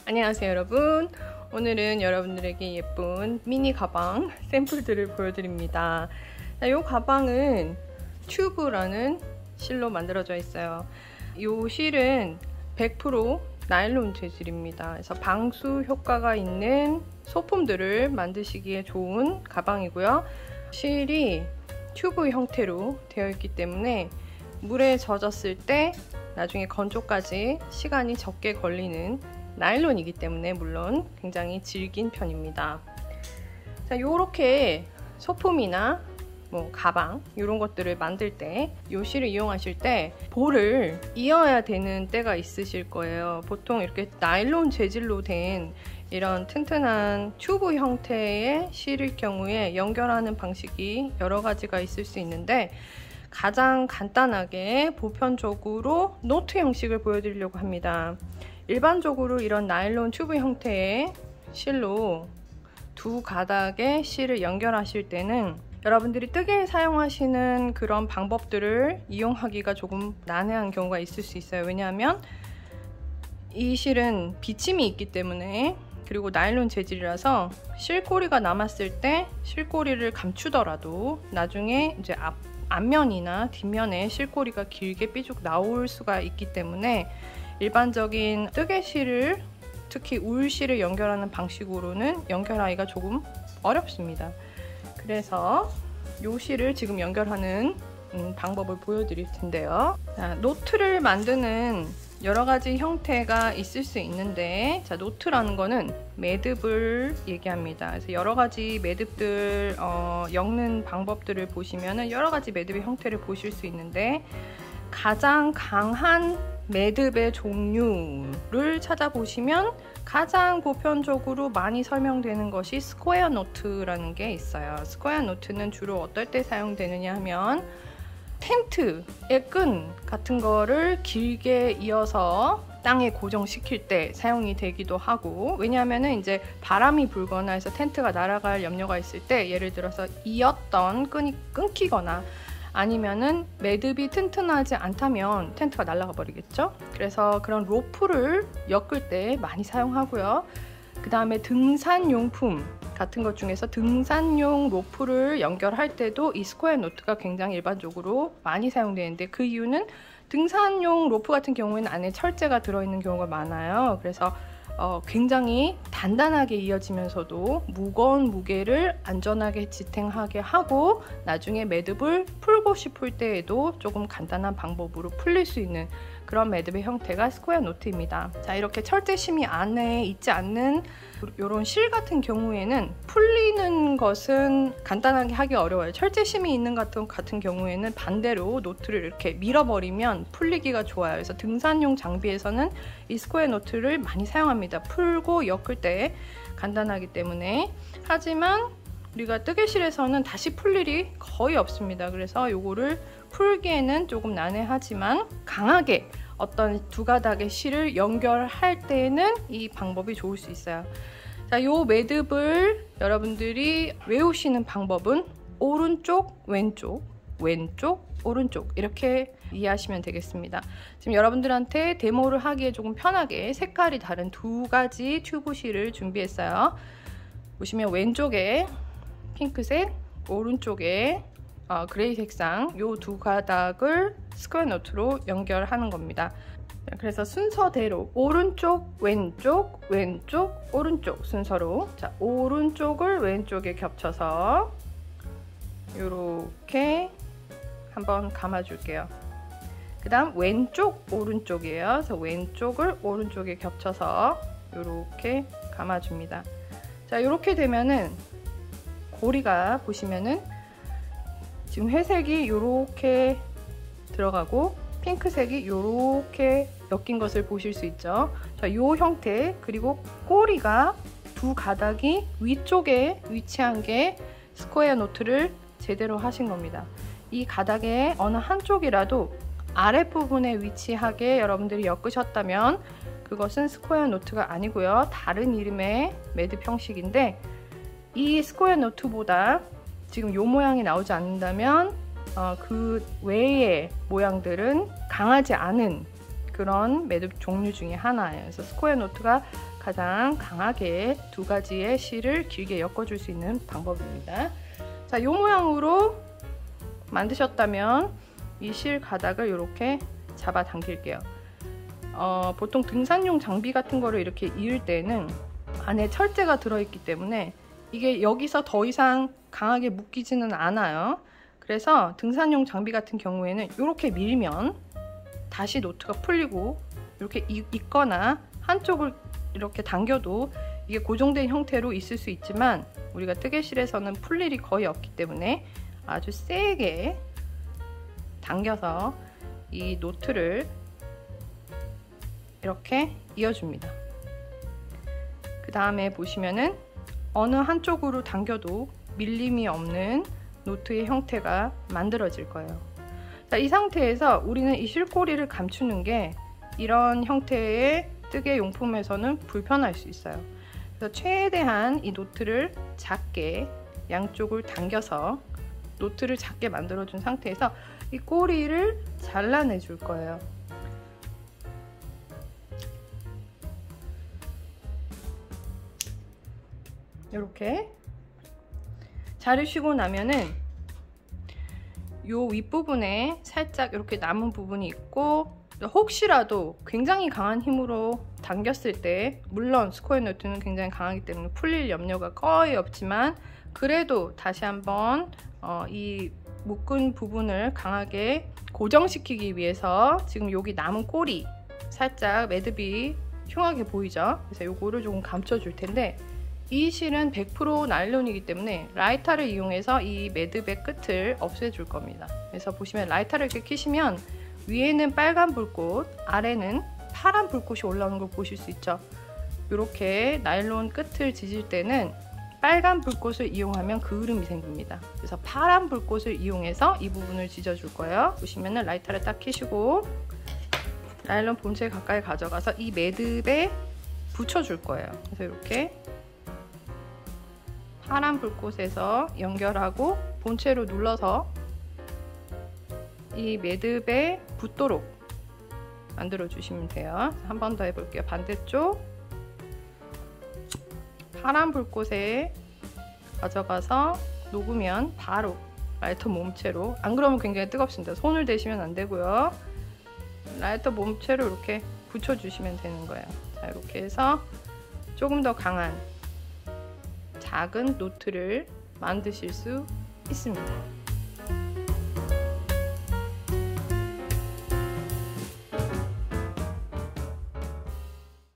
안녕하세요 여러분. 오늘은 여러분들에게 예쁜 미니 가방 샘플들을 보여드립니다. 이 가방은 튜브라는 실로 만들어져 있어요. 이 실은 100% 나일론 재질입니다. 그래서 방수 효과가 있는 소품들을 만드시기에 좋은 가방이고요. 실이 튜브 형태로 되어 있기 때문에 물에 젖었을 때 나중에 건조까지 시간이 적게 걸리는 나일론이기 때문에 물론 굉장히 질긴 편입니다. 자, 요렇게 소품이나 가방 이런 것들을 만들 때 요 실을 이용하실 때 볼을 이어야 되는 때가 있으실 거예요. 보통 이렇게 나일론 재질로 된 이런 튼튼한 튜브 형태의 실일 경우에 연결하는 방식이 여러 가지가 있을 수 있는데 가장 간단하게 보편적으로 노트 형식을 보여드리려고 합니다. 일반적으로 이런 나일론 튜브 형태의 실로 두 가닥의 실을 연결하실 때는 여러분들이 뜨개에 사용하시는 그런 방법들을 이용하기가 조금 난해한 경우가 있을 수 있어요. 왜냐하면 이 실은 비침이 있기 때문에, 그리고 나일론 재질이라서 실꼬리가 남았을 때 실꼬리를 감추더라도 나중에 이제 앞면이나 뒷면에 실꼬리가 길게 삐죽 나올 수가 있기 때문에 일반적인 뜨개실을, 특히 울실을 연결하는 방식으로는 연결하기가 조금 어렵습니다. 그래서 이 실을 지금 연결하는 방법을 보여드릴 텐데요. 자, 노트를 만드는 여러 가지 형태가 있을 수 있는데, 자, 노트라는 거는 매듭을 얘기합니다. 그래서 여러 가지 매듭들 엮는 방법들을 보시면은 여러 가지 매듭의 형태를 보실 수 있는데, 가장 강한 매듭의 종류를 찾아보시면 가장 보편적으로 많이 설명되는 것이 스퀘어 노트라는 게 있어요. 스퀘어 노트는 주로 어떨 때 사용되느냐 하면 텐트의 끈 같은 거를 길게 이어서 땅에 고정시킬 때 사용이 되기도 하고, 왜냐하면은 이제 바람이 불거나 해서 텐트가 날아갈 염려가 있을 때 예를 들어서 이었던 끈이 끊기거나 아니면은 매듭이 튼튼하지 않다면 텐트가 날아가 버리겠죠. 그래서 그런 로프를 엮을 때 많이 사용하고요. 그 다음에 등산용품 같은 것 중에서 등산용 로프를 연결할 때도 이 스퀘어 노트가 굉장히 일반적으로 많이 사용되는데, 그 이유는 등산용 로프 같은 경우에는 안에 철제가 들어있는 경우가 많아요. 그래서 굉장히 단단하게 이어지면서도 무거운 무게를 안전하게 지탱하게 하고 나중에 매듭을 풀고 싶을 때에도 조금 간단한 방법으로 풀릴 수 있는 그런 매듭의 형태가 스퀘어 노트입니다. 자, 이렇게 철제심이 안에 있지 않는 이런 실 같은 경우에는 풀리는 것은 간단하게 하기 어려워요. 철제심이 있는 같은 경우에는 반대로 노트를 이렇게 밀어버리면 풀리기가 좋아요. 그래서 등산용 장비에서는 이 스퀘어 노트를 많이 사용합니다. 풀고 엮을 때 간단하기 때문에. 하지만 우리가 뜨개실에서는 다시 풀 일이 거의 없습니다. 그래서 요거를 풀기에는 조금 난해하지만 강하게 어떤 두 가닥의 실을 연결할 때는 이 방법이 좋을 수 있어요. 자, 요 매듭을 여러분들이 외우시는 방법은 오른쪽, 왼쪽, 왼쪽, 오른쪽 이렇게 이해하시면 되겠습니다. 지금 여러분들한테 데모를 하기에 조금 편하게 색깔이 다른 두 가지 튜브 실을 준비했어요. 보시면 왼쪽에 핑크색, 오른쪽에 그레이 색상, 요 두 가닥을 스퀘어 노트로 연결하는 겁니다. 그래서 순서대로 오른쪽, 왼쪽, 왼쪽, 오른쪽 순서로, 자, 오른쪽을 왼쪽에 겹쳐서 요렇게 한번 감아줄게요. 그 다음 왼쪽, 오른쪽이에요. 그래서 왼쪽을 오른쪽에 겹쳐서 요렇게 감아줍니다. 자, 요렇게 되면은 고리가 보시면은 지금 회색이 요렇게 들어가고 핑크색이 요렇게 엮인 것을 보실 수 있죠. 자, 요 형태, 그리고 꼬리가 두 가닥이 위쪽에 위치한 게 스퀘어 노트를 제대로 하신 겁니다. 이 가닥의 어느 한쪽이라도 아랫부분에 위치하게 여러분들이 엮으셨다면 그것은 스퀘어 노트가 아니고요. 다른 이름의 매듭 형식인데, 이 스퀘어 노트보다 지금 요 모양이 나오지 않는다면 그 외의 모양들은 강하지 않은 그런 매듭 종류 중에 하나예요. 그래서 스퀘어 노트가 가장 강하게 두 가지의 실을 길게 엮어줄 수 있는 방법입니다. 자, 이 모양으로 만드셨다면 이 실 가닥을 이렇게 잡아 당길게요. 보통 등산용 장비 같은 거를 이렇게 이을 때는 안에 철제가 들어있기 때문에 이게 여기서 더 이상 강하게 묶이지는 않아요. 그래서 등산용 장비 같은 경우에는 이렇게 밀면 다시 노트가 풀리고, 이렇게 있거나 한쪽을 이렇게 당겨도 이게 고정된 형태로 있을 수 있지만, 우리가 뜨개실에서는 풀 일이 거의 없기 때문에 아주 세게 당겨서 이 노트를 이렇게 이어줍니다. 그 다음에 보시면은 어느 한쪽으로 당겨도 밀림이 없는 노트의 형태가 만들어질 거예요. 자, 이 상태에서 우리는 이 실꼬리를 감추는 게 이런 형태의 뜨개 용품에서는 불편할 수 있어요. 그래서 최대한 이 노트를 작게 양쪽을 당겨서 노트를 작게 만들어 준 상태에서 이 꼬리를 잘라내 줄 거예요. 이렇게 자르시고 나면은 요 윗부분에 살짝 이렇게 남은 부분이 있고, 혹시라도 굉장히 강한 힘으로 당겼을 때, 물론 스퀘어 노트는 굉장히 강하기 때문에 풀릴 염려가 거의 없지만, 그래도 다시 한번 이 묶은 부분을 강하게 고정시키기 위해서 지금 여기 남은 꼬리 살짝 매듭이 흉하게 보이죠? 그래서 요거를 조금 감춰 줄 텐데, 이 실은 100% 나일론이기 때문에 라이터를 이용해서 이 매듭의 끝을 없애줄 겁니다. 그래서 보시면 라이터를 이렇게 켜시면 위에는 빨간 불꽃, 아래는 파란 불꽃이 올라오는 걸 보실 수 있죠. 이렇게 나일론 끝을 지질 때는 빨간 불꽃을 이용하면 그을음이 생깁니다. 그래서 파란 불꽃을 이용해서 이 부분을 지져줄 거예요. 보시면은 라이터를 딱 켜시고 나일론 본체 가까이 가져가서 이 매듭에 붙여줄 거예요. 그래서 이렇게 파란 불꽃에서 연결하고 본체로 눌러서 이 매듭에 붙도록 만들어 주시면 돼요. 한 번 더 해볼게요. 반대쪽 파란 불꽃에 가져가서 녹으면 바로 라이터 몸체로, 안 그러면 굉장히 뜨겁습니다. 손을 대시면 안 되고요. 라이터 몸체로 이렇게 붙여주시면 되는 거예요. 자, 이렇게 해서 조금 더 강한 작은 노트를 만드실 수 있습니다.